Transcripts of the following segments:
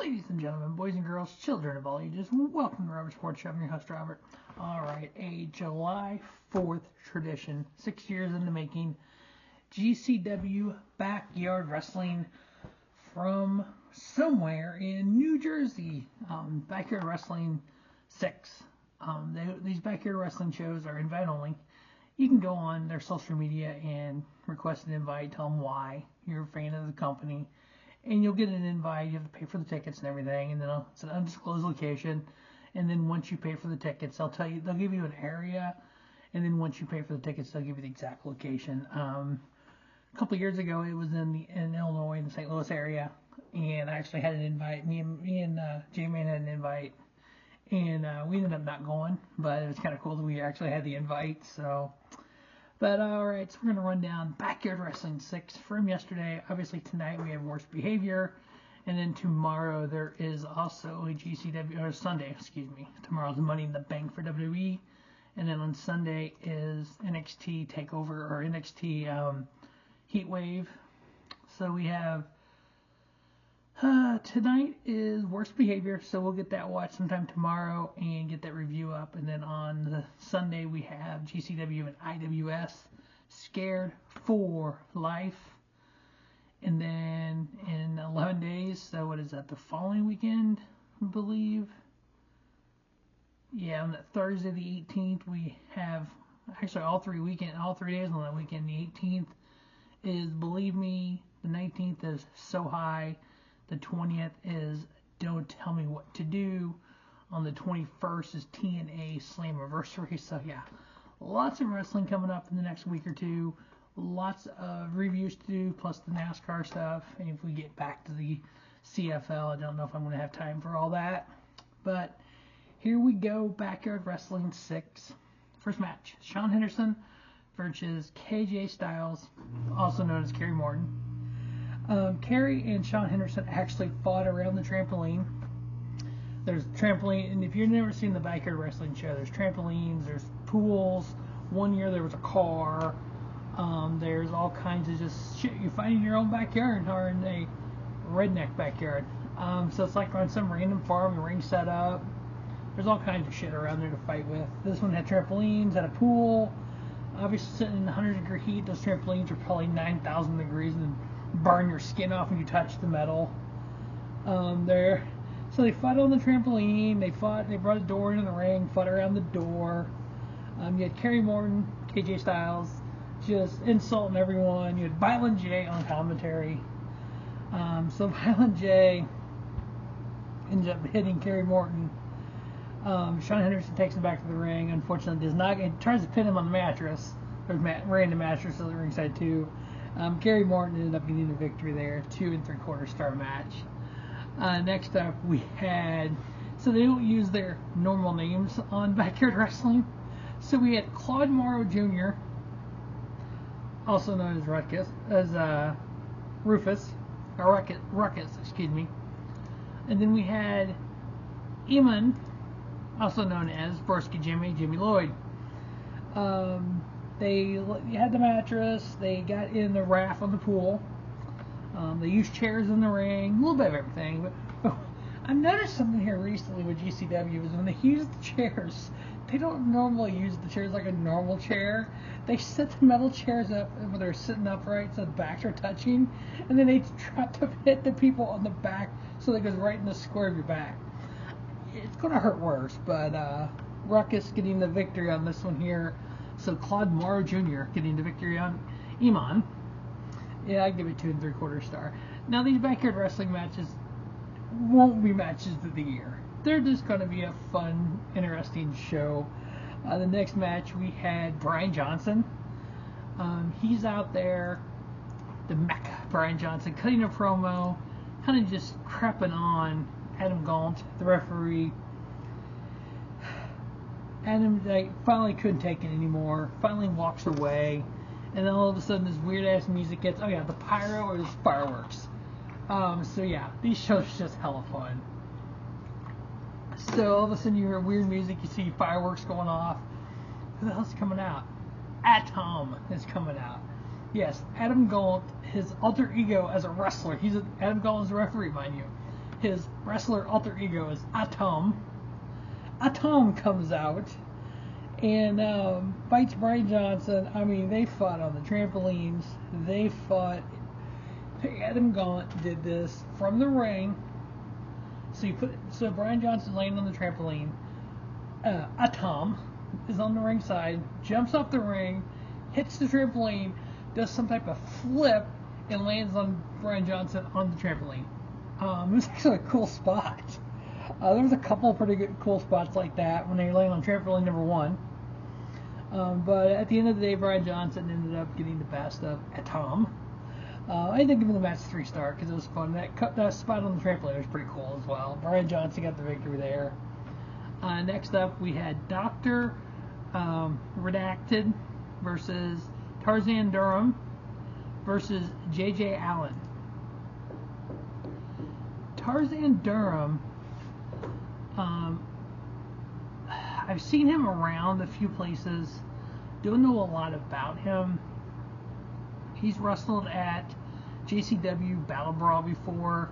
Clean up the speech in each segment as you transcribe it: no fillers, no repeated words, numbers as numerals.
Ladies and gentlemen, boys and girls, children of all ages, welcome to Robert Sports Show. I'm your host, Robert. Alright, a July 4th tradition, 6 years in the making. GCW Backyard Wrestling from somewhere in New Jersey. Backyard Wrestling 6. These Backyard Wrestling shows are invite only. You can go on their social media and request an invite, tell them why you're a fan of the company. And you'll get an invite. You have to pay for the tickets and everything, and then it's an undisclosed location. And then once you pay for the tickets, they'll give you an area, and then once you pay for the tickets, they'll give you the exact location. A couple of years ago, it was in Illinois, in the St. Louis area, and I actually had an invite. Me and J-Man had an invite, and we ended up not going, but it was kind of cool that we actually had the invite. But alright, so we're going to run down Backyard Wrestling 6 from yesterday. Obviously tonight we have Worst Behavior. And then tomorrow there is also a GCW, or Sunday, Tomorrow's Money in the Bank for WWE. And then on Sunday is NXT TakeOver, or NXT Heatwave. So we have, tonight is Worst Behavior, so we'll get that watched sometime tomorrow and get that review up. And then on the Sunday we have GCW and IWS Scared for Life. And then in 11 days, so what is that, the following weekend, I believe? Yeah, on that Thursday the 18th we have, actually all three days on that weekend. The 18th is Believe Me, the 19th is So High, the 20th is Don't Tell Me What to Do. On the 21st is TNA Slammiversary. So yeah, lots of wrestling coming up in the next week or two. Lots of reviews to do, plus the NASCAR stuff. And if we get back to the CFL, I don't know if I'm going to have time for all that. But here we go, Backyard Wrestling 6. First match, Sean Henderson versus KJ Styles, also known as Kerry Morton. Kerry and Sean Henderson actually fought around the trampoline. There's trampoline, and if you've never seen the Backyard Wrestling show, there's trampolines, there's pools. One year there was a car. There's all kinds of just shit you find in your own backyard or in a redneck backyard. So it's like on some random farm, the ring set up. There's all kinds of shit around there to fight with. This one had trampolines, had a pool. Obviously sitting in 100-degree heat, those trampolines are probably 9,000 degrees and burn your skin off when you touch the metal. So they fought on the trampoline. They brought a door into the ring, fought around the door. You had Kerry Morton, KJ Styles, just insulting everyone. You had Violent J on commentary. So Violent J ends up hitting Kerry Morton. Sean Henderson takes him back to the ring. Unfortunately, does not. He tries to pin him on the mattress. There's random mattress on the ringside too. Kerry Morton ended up getting the victory there. 2 3/4 star match. Next up, we had. So they don't use their normal names on Backyard Wrestling. So we had Claude Morrow Jr., also known as Ruckus, excuse me. And then we had Emanon, also known as Broski Jimmy Lloyd. They had the mattress. They got in the raft on the pool. They used chairs in the ring. A little bit of everything. But I've noticed something here recently with GCW is when they use the chairs, they don't normally use the chairs like a normal chair. They set the metal chairs up where they're sitting upright so the backs are touching, and then they try to hit the people on the back so that goes right in the square of your back. It's going to hurt worse, but Ruckus getting the victory on this one here. So Claude Morrow Jr. getting the victory on Emanon. Yeah, I give it 2 3/4 star. Now these Backyard Wrestling matches won't be matches of the year. They're just going to be a fun, interesting show. The next match we had Brian Johnson. He's out there, the Mecca Brian Johnson, cutting a promo, kind of just crapping on Adam Gault, the referee. Adam finally couldn't take it anymore, finally walks away, and then all of a sudden this weird ass music gets, oh yeah, the pyro or the fireworks. So yeah, these shows are just hella fun. So all of a sudden you hear weird music, you see fireworks going off. Who the hell's coming out? Atom is coming out. Yes, Adam Gault, his alter ego as a wrestler. Adam Gault is a referee, mind you. his wrestler alter ego is Atom. Atom comes out and fights Brian Johnson. I mean, they fought on the trampolines. They fought. Adam Gaunt did this from the ring. So Brian Johnson laying on the trampoline. Atom is on the ring side, jumps off the ring, hits the trampoline, does some type of flip, and lands on Brian Johnson on the trampoline. It was actually a cool spot. There was a couple pretty good cool spots like that when they were laying on trampoline number 1. But at the end of the day, Brian Johnson ended up getting the best of Atom. I ended up giving the match 3-star because it was fun. That spot on the trampoline was pretty cool as well. Brian Johnson got the victory there. Next up, we had Dr. Redacted versus Tarzan Duran versus J.J. Allin. Tarzan Duran, I've seen him around a few places. Don't know a lot about him. He's wrestled at GCW Battle Brawl before,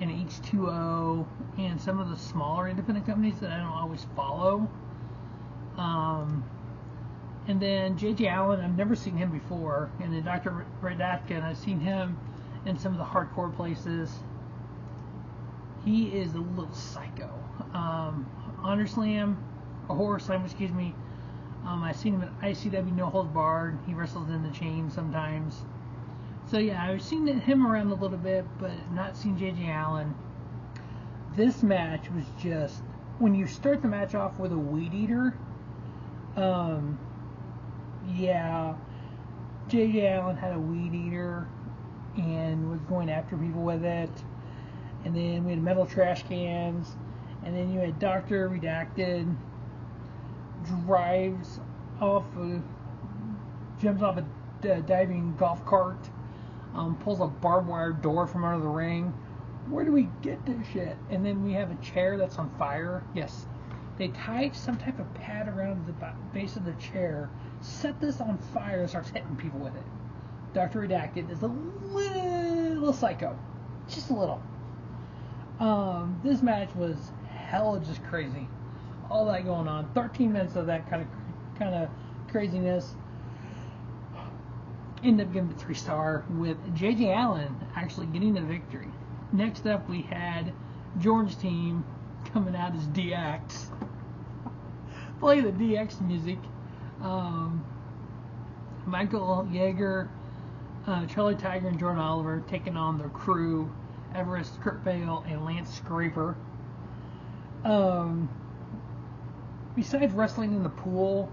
and H2O, and some of the smaller independent companies that I don't always follow. And then J.J. Allin, I've never seen him before. And then Dr. Redacted, I've seen him in some of the hardcore places. He is a little psycho. Honor Slam, or Horror Slam, excuse me. I've seen him at ICW No Holds Barred. He wrestles in the chain sometimes. So yeah, I've seen him around a little bit, but not seen J.J. Allin. This match was just, when you start the match off with a weed eater, yeah, J.J. Allin had a weed eater and was going after people with it. And then we had metal trash cans. And then you had Dr. Redacted jumps off a diving golf cart, pulls a barbed wire door from under the ring. Where do we get this shit? And then we have a chair that's on fire. Yes, they tied some type of pad around the base of the chair, set this on fire, and starts hitting people with it. Dr. Redacted is a little psycho, just a little. This match was hella just crazy. All that going on. 13 minutes of that kind of craziness. Ended up giving it 3-star with J.J. Allin actually getting the victory. Next up, we had Jordan's team coming out as DX. Play the DX music. Michael Jaeger, Charlie Tiger, and Jordan Oliver taking on their crew, Everest, Kurt Bale, and Lance Scaper. Besides wrestling in the pool,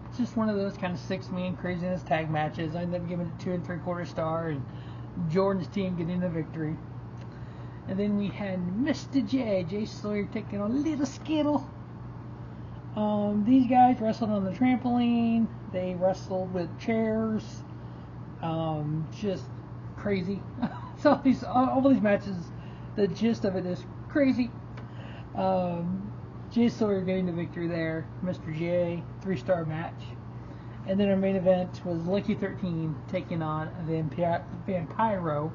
it's just one of those kind of 6-man craziness tag matches. I ended up giving it 2 3/4 star, and Jordan's team getting the victory. And then we had Mr. Jay Sawyer taking on Little Skittle. These guys wrestled on the trampoline. They wrestled with chairs. Just crazy. So all these matches, the gist of it is crazy. Jay Sawyer getting the victory there. Mr. J, 3-star match. And then our main event was Lucky 13 taking on Vampyro,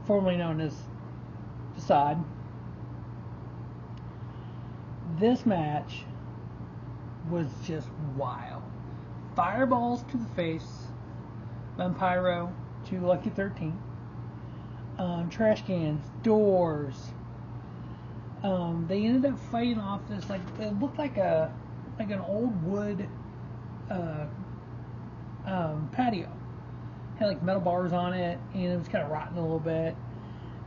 formerly known as Facade. This match was just wild. Fireballs to the face, Vampyro to Lucky 13. Trash cans, doors. They ended up fighting off this, like, it looked like an old wood patio. Had like metal bars on it, and it was kind of rotten a little bit.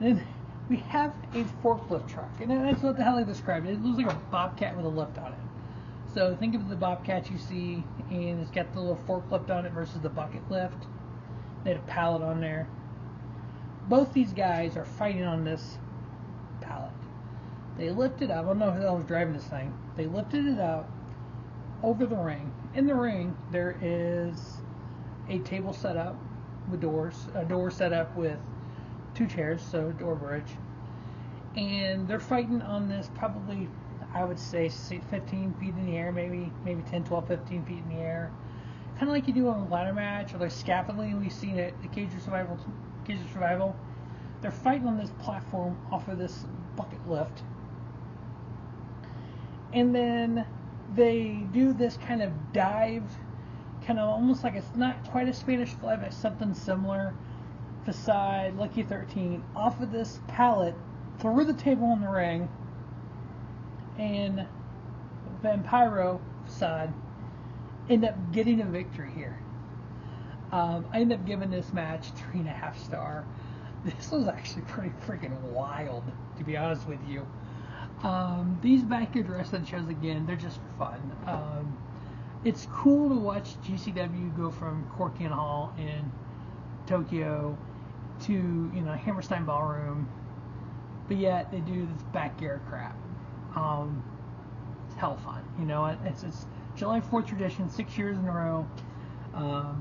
And then we have a forklift truck, and that's what the hell they described it. It looks like a bobcat with a lift on it. So think of the bobcat you see, and it's got the little forklift on it versus the bucket lift. They had a pallet on there. Both these guys are fighting on this pallet. They lifted it up. I don't know who the hell was driving this thing. They lifted it up over the ring. In the ring, there is a table set up with doors, a door set up with 2 chairs, so door bridge. And they're fighting on this probably, I would say, 15 feet in the air, maybe 10, 12, 15 feet in the air. Kind of like you do on a ladder match, or like scaffolding we've seen at the Cage of Survival. they're fighting on this platform off of this bucket lift. And then they do this kind of dive, kind of almost like it's not quite a Spanish fly, but something similar. Facade, Lucky 13, off of this pallet, through the table in the ring, and Vampyro, Facade, end up getting a victory here. I end up giving this match 3.5 stars. This was actually pretty freaking wild, to be honest with you. These backyard wrestling shows, again, they're just fun. It's cool to watch GCW go from Corky and Hall in Tokyo to, you know, Hammerstein Ballroom, but yet they do this backyard crap. It's hell fun, you know. It's July 4th tradition, 6 years in a row.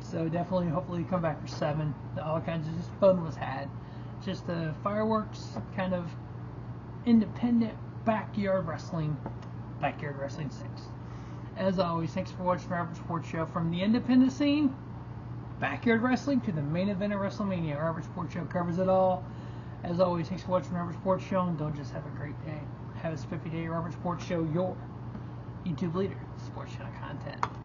So definitely, hopefully, come back for 7. All kinds of just fun was had. Just the fireworks, kind of independent backyard wrestling 6. As always, thanks for watching the Robert Sports Show. From the independent scene, backyard wrestling, to the main event of WrestleMania, Robert Sports Show covers it all. As always, thanks for watching the Robert Sports Show, and don't just have a great day. Have a spiffy day. Robert Sports Show, your YouTube leader, sports channel content.